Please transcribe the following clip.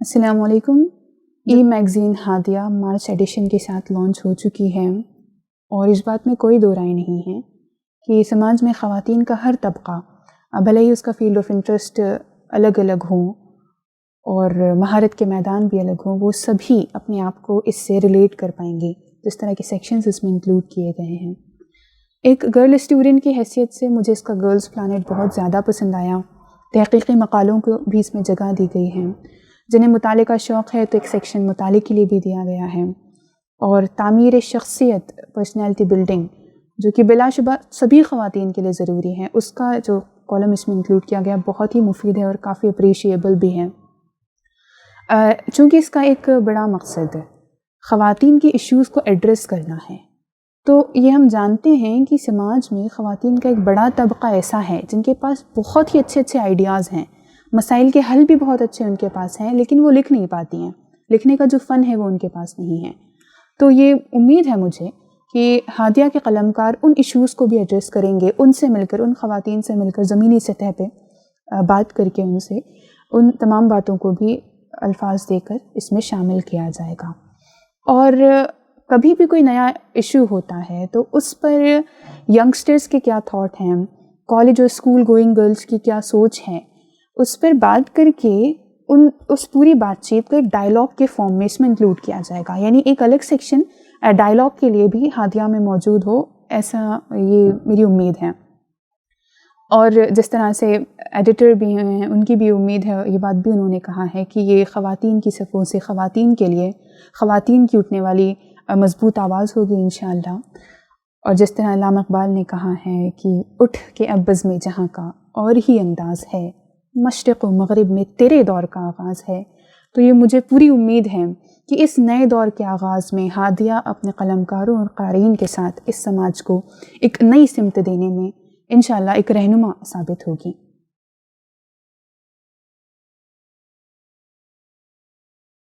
السلام علیکم۔ ای magazine Hadia March edition کے ساتھ لانچ ہو چکی ہے اور اس بات میں کوئی دو رائے نہیں ہے کہ سماج میں خواتین کا ہر طبقہ، بھلے ہی اس کا فیلڈ آف انٹرسٹ الگ الگ ہوں اور مہارت کے میدان بھی الگ ہوں، وہ سبھی اپنے آپ کو اس سے ریلیٹ کر پائیں گے جس طرح کے سیکشنز اس میں انکلوڈ کیے گئے ہیں۔ ایک گرل اسٹوڈنٹ کی حیثیت سے مجھے اس کا گرلز پلانٹ بہت زیادہ پسند آیا۔ تحقیقی مقالوں کو بھی اس میں جگہ دی گئی ہے۔ جنہیں مطالعے کا شوق ہے تو ایک سیکشن مطالعے کے لیے بھی دیا گیا ہے، اور تعمیر شخصیت، پرسنالٹی بلڈنگ، جو کہ بلا شبہ سبھی خواتین کے لیے ضروری ہے، اس کا جو کالم اس میں انکلوڈ کیا گیا بہت ہی مفید ہے اور کافی اپریشیبل بھی ہے۔ چونکہ اس کا ایک بڑا مقصد خواتین کی ایشوز کو ایڈریس کرنا ہے، تو یہ ہم جانتے ہیں کہ سماج میں خواتین کا ایک بڑا طبقہ ایسا ہے جن کے پاس بہت ہی اچھے آئیڈیاز ہیں، مسائل کے حل بھی بہت اچھے ان کے پاس ہیں، لیکن وہ لکھ نہیں پاتی ہیں، لکھنے کا جو فن ہے وہ ان کے پاس نہیں ہے۔ تو یہ امید ہے مجھے کہ ہادیہ کے قلمکار ان ایشوز کو بھی ایڈریس کریں گے، ان سے مل کر، ان خواتین سے مل کر، زمینی سطح پہ بات کر کے ان سے ان تمام باتوں کو بھی الفاظ دے کر اس میں شامل کیا جائے گا۔ اور کبھی بھی کوئی نیا ایشو ہوتا ہے تو اس پر ینگسٹرز کے کیا تھاٹ ہیں، کالج اور اسکول گوئنگ گرلز کی کیا سوچ ہے، اس پر بات کر کے اس پوری بات چیت کو ایک ڈائلاگ کے فارم میں اس میں انکلوڈ کیا جائے گا، یعنی ایک الگ سیکشن ڈائلاگ کے لیے بھی ہادیہ میں موجود ہو، ایسا یہ میری امید ہے۔ اور جس طرح سے ایڈیٹر بھی ہیں، ان کی بھی امید ہے، یہ بات بھی انہوں نے کہا ہے کہ یہ خواتین کی صفوں سے خواتین کے لیے، خواتین کی اٹھنے والی مضبوط آواز ہوگی انشاءاللہ۔ اور جس طرح علامہ اقبال نے کہا ہے کہ اٹھ کے اب بزم جہاں کا اور ہی انداز ہے، مشرق و مغرب میں تیرے دور کا آغاز ہے، تو یہ مجھے پوری امید ہے کہ اس نئے دور کے آغاز میں ہادیہ اپنے قلمکاروں اور قارئین کے ساتھ اس سماج کو ایک نئی سمت دینے میں انشاءاللہ ایک رہنما ثابت ہوگی۔